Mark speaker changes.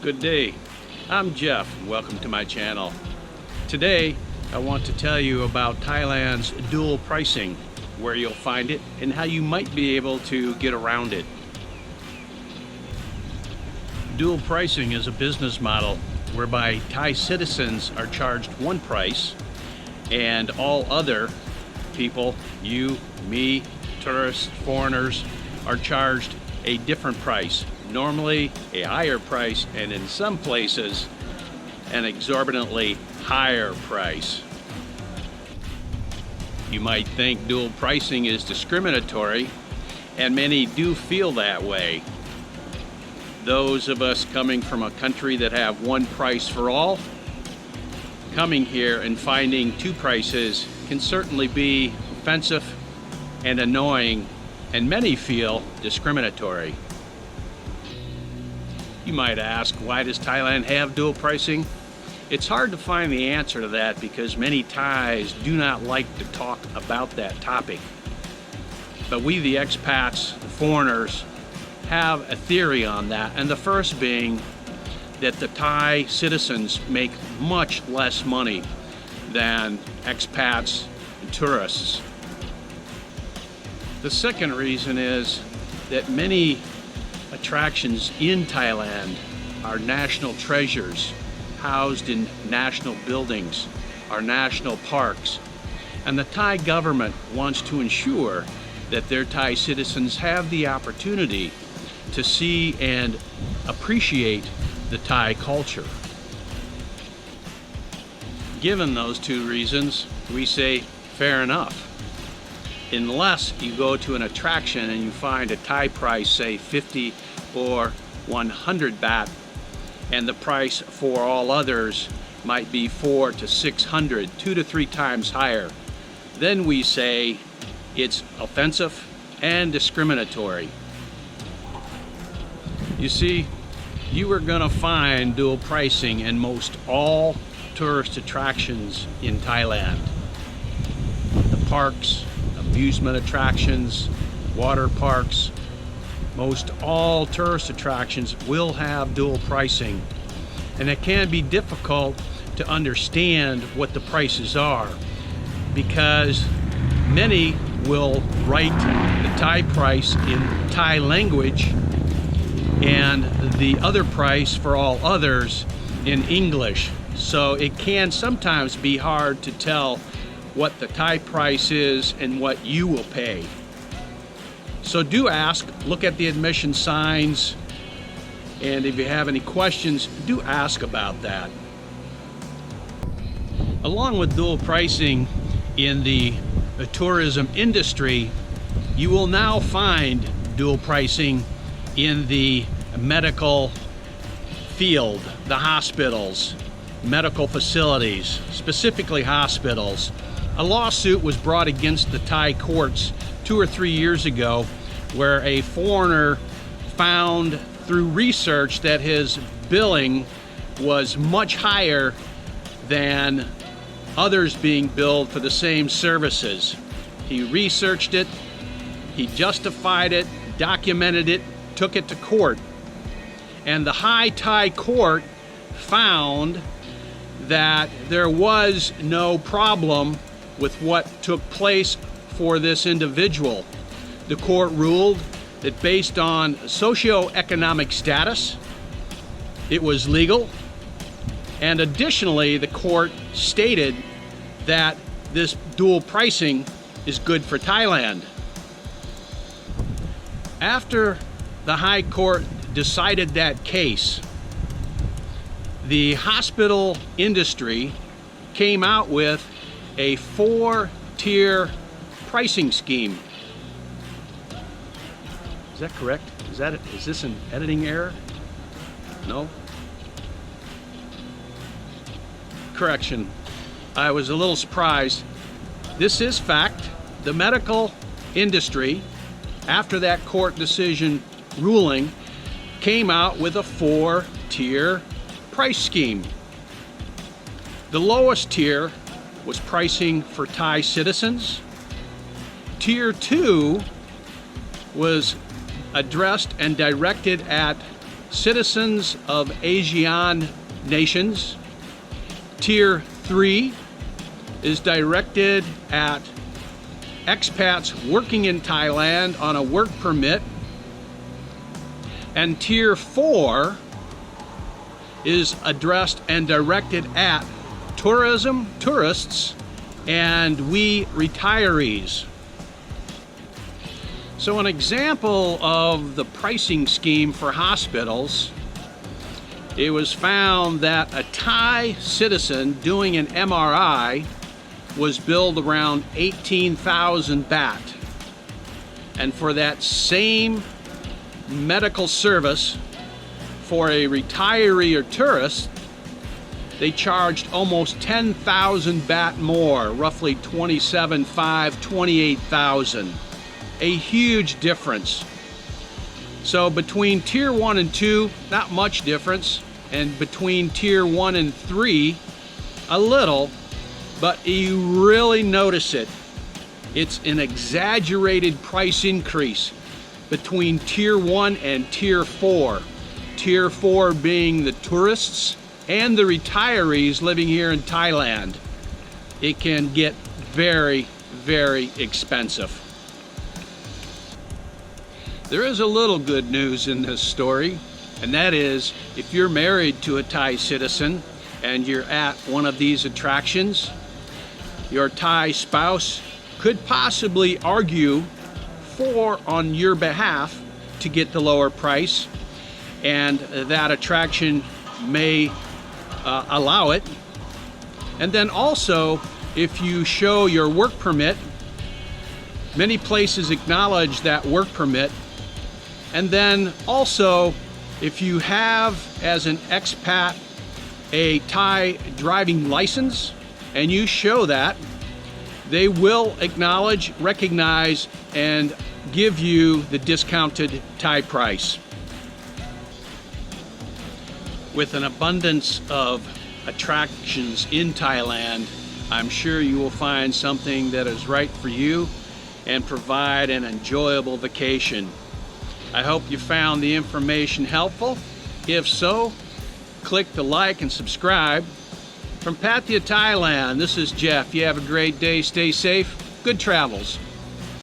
Speaker 1: Good day, I'm Jeff and welcome to my channel. Today I want to tell you about Thailand's dual pricing, where you'll find it and how you might be able to get around it. Dual pricing is a business model whereby Thai citizens are charged one price and all other people, you, me, tourists, foreigners, are charged a different price. Normally a higher price, and in some places an exorbitantly higher price. You might think dual pricing is discriminatory, and many do feel that way. Those of us coming from a country that have one price for all, coming here and finding two prices can certainly be offensive and annoying, and many feel discriminatory. You might ask, why does Thailand have dual pricing? It's hard to find the answer to that because many Thais do not like to talk about that topic. But we, the expats, the foreigners, have a theory on that, and the first being that the Thai citizens make much less money than expats and tourists. The second reason is that many attractions in Thailand are national treasures housed in national buildings, our national parks, and the Thai government wants to ensure that their Thai citizens have the opportunity to see and appreciate the Thai culture. Given those two reasons, we say fair enough. Unless you go to an attraction and you find a Thai price, say 50 or 100 baht, and the price for all others might be 400 to 600, 2 to 3 times higher, then we say it's offensive and discriminatory. You see, you are going to find dual pricing in most all tourist attractions in Thailand. The parks, amusement attractions, water parks, most all tourist attractions will have dual pricing, and it can be difficult to understand what the prices are because many will write the Thai price in Thai language and the other price for all others in English, so it can sometimes be hard to tell what the Thai price is and what you will pay. So do ask, look at the admission signs, and if you have any questions, do ask about that. Along with dual pricing in the tourism industry, you will now find dual pricing in the medical field, the hospitals, medical facilities, specifically hospitals. A lawsuit was brought against the Thai courts 2 or 3 years ago where a foreigner found through research that his billing was much higher than others being billed for the same services. He researched it, he justified it, documented it, took it to court, and the High Thai Court found that there was no problem with what took place for this individual. The court ruled that based on socioeconomic status, it was legal, and additionally the court stated that this dual pricing is good for Thailand. After the High Court decided that case, the hospital industry came out with a 4-tier pricing scheme. Is that correct? Is this an editing error? No? Correction. I was a little surprised. This is fact. The medical industry, after that court decision ruling, came out with a 4-tier price scheme. The lowest tier was pricing for Thai citizens. Tier 2 was addressed and directed at citizens of Asian nations. Tier 3 is directed at expats working in Thailand on a work permit. And Tier 4 is addressed and directed at tourists, and we retirees. So an example of the pricing scheme for hospitals, it was found that a Thai citizen doing an MRI was billed around 18,000 baht. And for that same medical service, for a retiree or tourist, they charged almost 10,000 baht more, roughly 27,500, 28,000. A huge difference. So between Tier 1 and 2, not much difference, and between Tier 1 and 3, a little, but you really notice it. It's an exaggerated price increase between Tier 1 and Tier 4. Tier 4 being the tourists and the retirees living here in Thailand. It can get very, very expensive. There is a little good news in this story, and that is if you're married to a Thai citizen and you're at one of these attractions, your Thai spouse could possibly argue on your behalf to get the lower price, and that attraction may allow it. And then also, if you show your work permit, many places acknowledge that work permit. And then also, if you have as an expat a Thai driving license and you show that, they will acknowledge, recognize, and give you the discounted Thai price. With an abundance of attractions in Thailand, I'm sure you will find something that is right for you and provide an enjoyable vacation. I hope you found the information helpful. If so, click the like and subscribe. From Pattaya, Thailand, this is Jeff. You have a great day. Stay safe. Good travels.